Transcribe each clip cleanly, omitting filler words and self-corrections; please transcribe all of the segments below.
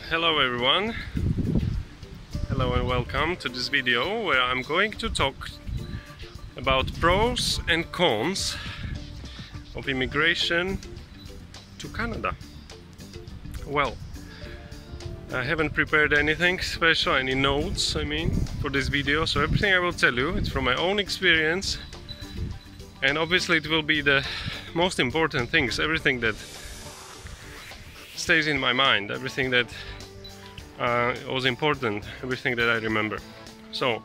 Hello everyone, hello and welcome to this video where I'm going to talk about pros and cons of immigration to Canada. Well, I haven't prepared anything special, any notes for this video, so everything I will tell you is from my own experience, and obviously it will be the most important things, everything that stays in my mind, everything that was important, everything that I remember. So,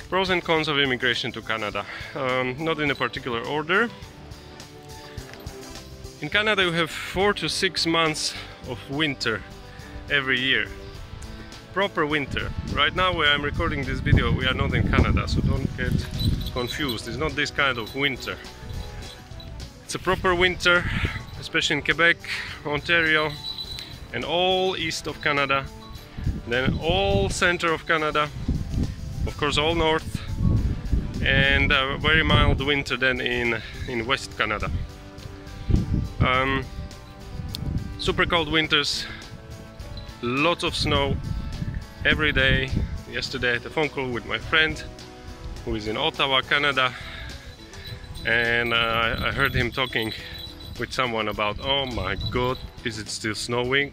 pros and cons of immigration to Canada, not in a particular order. In Canada you have 4 to 6 months of winter every year, proper winter. Right now where I'm recording this video we are not in Canada, so don't get confused, it's not this kind of winter. It's a proper winter, especially in Quebec, Ontario, and all east of Canada, then all center of Canada, of course all north, and a very mild winter then in West Canada. Super cold winters, lots of snow every day. Yesterday I had a phone call with my friend who is in Ottawa, Canada, and I heard him talking with someone about, oh my god, is it still snowing?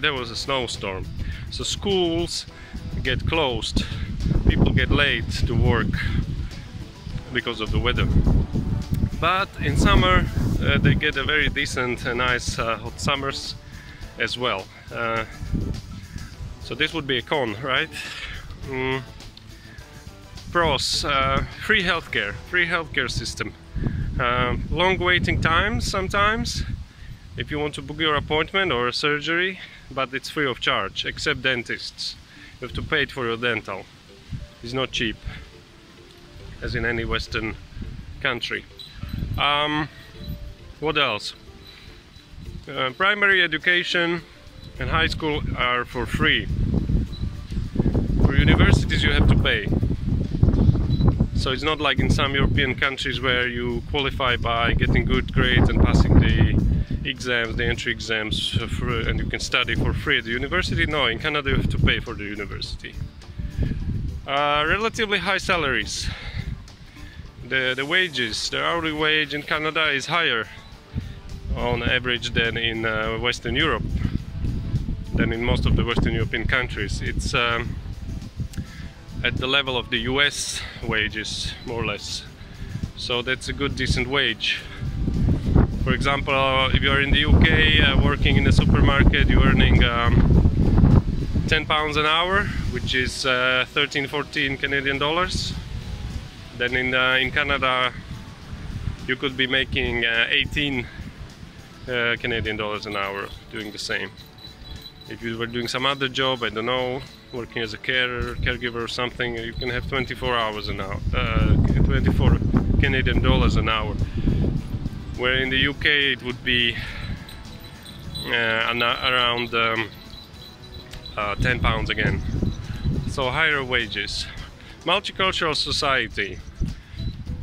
There was a snowstorm, so schools get closed, people get late to work because of the weather. But in summer they get a very decent and nice hot summers as well. So this would be a con, right? Pros, free healthcare system. Long waiting times sometimes if you want to book your appointment or a surgery, but it's free of charge, except dentists. You have to pay for your dental. It's not cheap, as in any Western country. What else? Primary education and high school are for free. For universities you have to pay. So it's not like in some European countries where you qualify by getting good grades and passing the exams, the entry exams, and you can study for free at the university. No, in Canada you have to pay for the university. Relatively high salaries. The wages, the hourly wage in Canada is higher on average than in Western Europe, than in most of the Western European countries. It's at the level of the US wages, more or less. So that's a good, decent wage. For example, if you are in the UK working in a supermarket, you're earning £10 an hour, which is 13-14 Canadian dollars. Then in Canada you could be making 18 Canadian dollars an hour doing the same. If you were doing some other job, I don't know, working as a caregiver or something, you can have 24 hours an hour, 24 Canadian dollars an hour. Where in the UK it would be around £10 again. So higher wages. Multicultural society.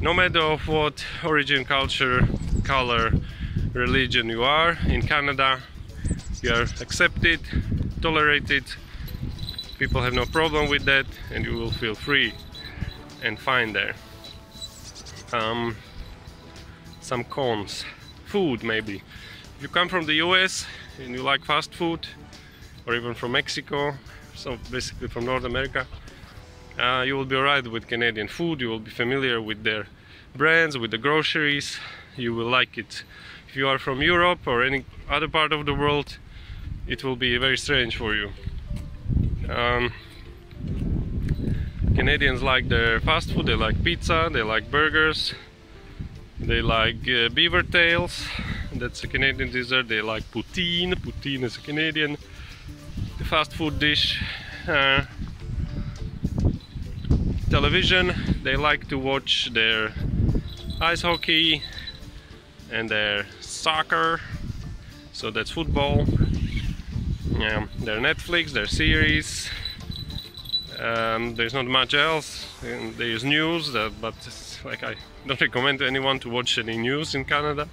No matter of what origin, culture, color, religion you are, in Canada you are accepted, tolerated, people have no problem with that, and you will feel free and fine there. Some cons. Food, maybe. If you come from the US and you like fast food, or even from Mexico, so basically from North America, you will be alright with Canadian food, you will be familiar with their brands, with the groceries, you will like it. If you are from Europe or any other part of the world, it will be very strange for you. Canadians like their fast food, they like pizza, they like burgers, they like beaver tails, that's a Canadian dessert. They like poutine, poutine is a Canadian fast food dish. Television, they like to watch their ice hockey and their soccer, so that's football. Yeah, their Netflix, their series. There's not much else. And there's news, but like I don't recommend anyone to watch any news in Canada.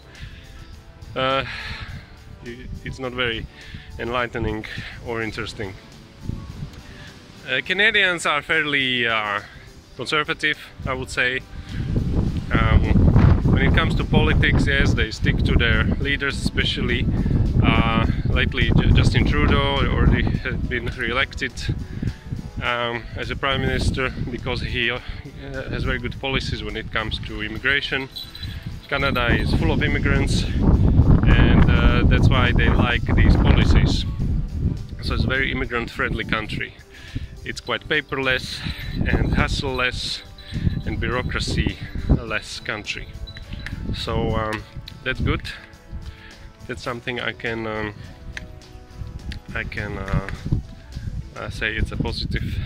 It's not very enlightening or interesting. Canadians are fairly conservative, I would say. When it comes to politics, yes, they stick to their leaders, especially lately Justin Trudeau already has been re-elected as a Prime Minister because he has very good policies when it comes to immigration. Canada is full of immigrants, and that's why they like these policies. So it's a very immigrant-friendly country. It's quite paperless and hassle-less and bureaucracy-less country. So that's good. That's something I can say it's a positive.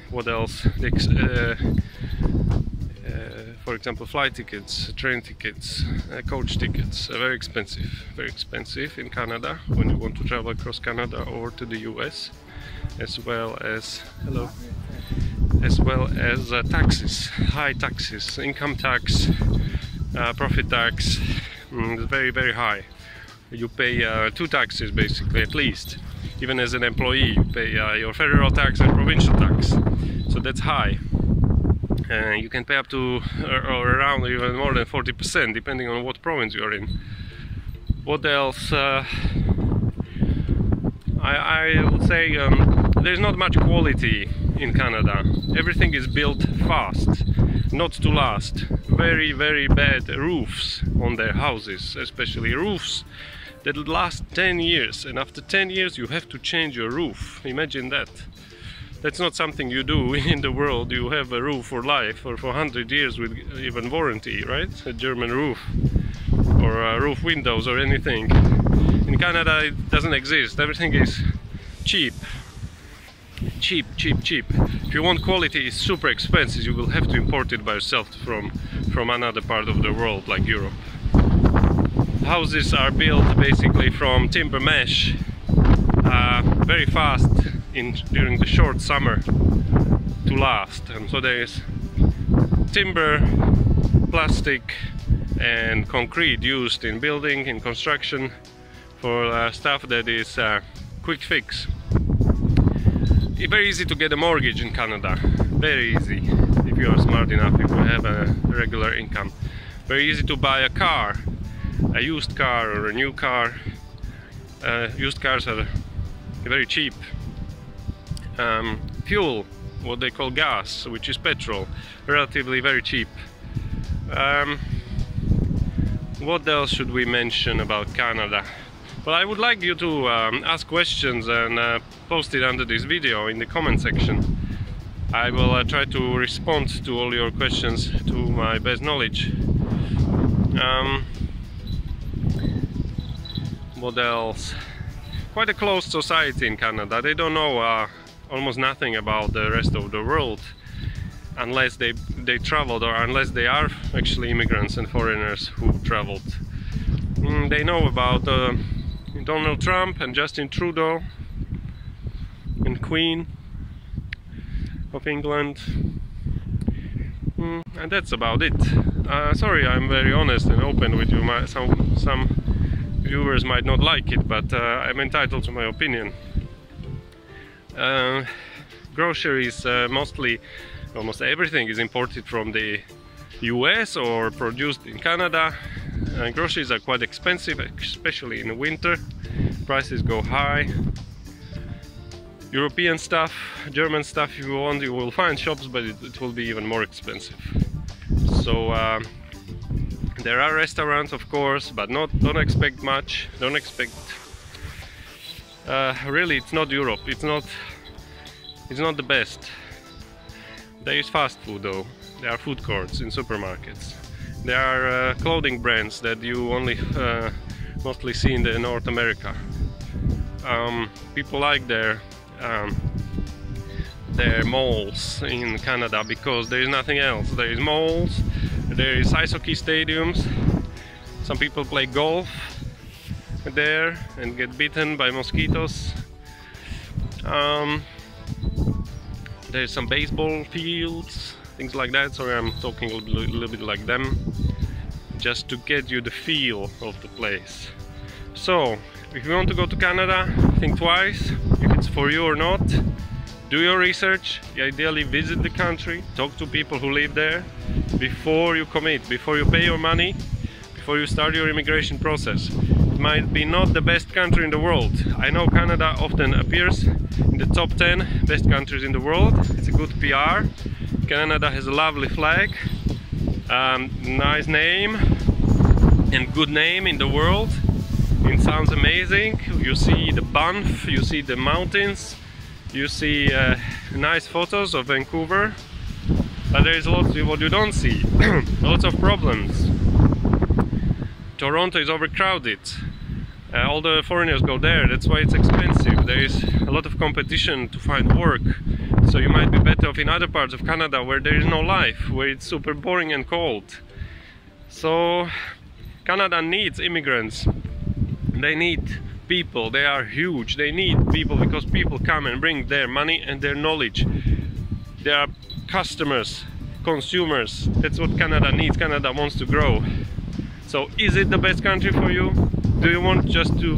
What else? For example, flight tickets, train tickets, coach tickets are very expensive in Canada when you want to travel across Canada or to the US, as well as taxes, high taxes, income tax, profit tax, very high. You pay 2 taxes basically, at least. Even as an employee, you pay your federal tax and provincial tax, so that's high. You can pay up to or around even more than 40%, depending on what province you're in. What else? I would say there's not much quality in Canada. Everything is built fast, not to last. Very bad roofs on their houses, especially roofs that last 10 years, and after 10 years you have to change your roof. Imagine that. That's not something you do in the world. You have a roof for life or for 100 years with even warranty, right? A German roof or roof windows or anything. In Canada it doesn't exist. Everything is cheap. Cheap. If you want quality, it's super expensive. You will have to import it by yourself from another part of the world, like Europe. Houses are built basically from timber mesh, very fast during the short summer to last. And so there is timber, plastic and concrete used in building, in construction, for stuff that is quick fix. It's very easy to get a mortgage in Canada, very easy, if you are smart enough, if you have a regular income. Very easy to buy a car, a used car or a new car. Used cars are very cheap. Fuel, what they call gas, which is petrol, relatively very cheap. What else should we mention about Canada? Well, I would like you to ask questions and post it under this video in the comment section. I will try to respond to all your questions to my best knowledge. What else? Quite a closed society in Canada. They don't know almost nothing about the rest of the world unless they traveled, or unless they are actually immigrants and foreigners who traveled. They know about Donald Trump and Justin Trudeau and Queen of England, and that's about it. Sorry, I'm very honest and open with you. Some viewers might not like it, but I'm entitled to my opinion. Groceries, almost everything is imported from the US or produced in Canada. Groceries are quite expensive, especially in the winter. Prices go high. European stuff, German stuff, if you want, you will find shops, but it will be even more expensive. So there are restaurants, of course, but don't expect much. Don't expect. Really, it's not Europe. It's not the best. There is fast food though. There are food courts in supermarkets. There are clothing brands that you only mostly see in North America. People like their malls in Canada because there is nothing else. There is malls, there is ice hockey stadiums. Some people play golf there and get bitten by mosquitoes. There's some baseball fields, things like that. Sorry, I'm talking a little bit like them, just to get you the feel of the place. So if you want to go to Canada, think twice if it's for you or not. Do your research, ideally visit the country, talk to people who live there before you commit, before you pay your money, before you start your immigration process. It might be not the best country in the world. I know Canada often appears in the top 10 best countries in the world. It's a good PR. Canada has a lovely flag, nice name and good name in the world. It sounds amazing. You see the Banff, you see the mountains, you see nice photos of Vancouver, but there is lots of what you don't see. Lots of problems. Toronto is overcrowded. All the foreigners go there, that's why it's expensive. There is a lot of competition to find work. So you might be better off in other parts of Canada where there is no life, where it's super boring and cold. So Canada needs immigrants. They need people. They are huge. They need people because people come and bring their money and their knowledge. They are customers, consumers. That's what Canada needs. Canada wants to grow. So is it the best country for you? Do you want just to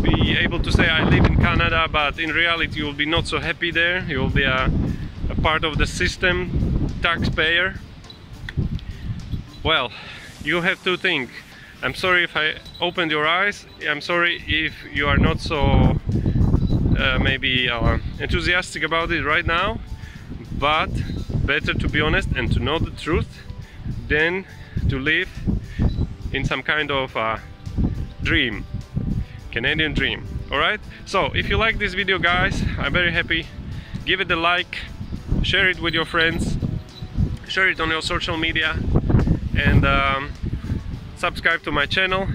be able to say I live in Canada, but in reality you will be not so happy there? You will be a part of the system, taxpayer? Well, you have to think. I'm sorry if I opened your eyes. I'm sorry if you are not so maybe enthusiastic about it right now, but better to be honest and to know the truth than to live in some kind of dream, Canadian dream. Alright, so if you like this video, guys, I'm very happy. Give it a like, share it with your friends, share it on your social media, and subscribe to my channel.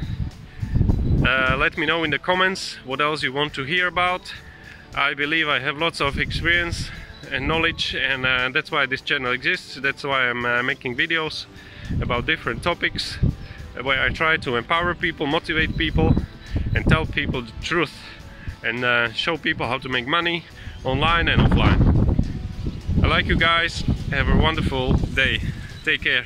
Let me know in the comments what else you want to hear about. I believe I have lots of experience and knowledge, and that's why this channel exists. That's why I'm making videos about different topics where I try to empower people, motivate people, and tell people the truth, and show people how to make money online and offline. I like you guys. Have a wonderful day. Take care.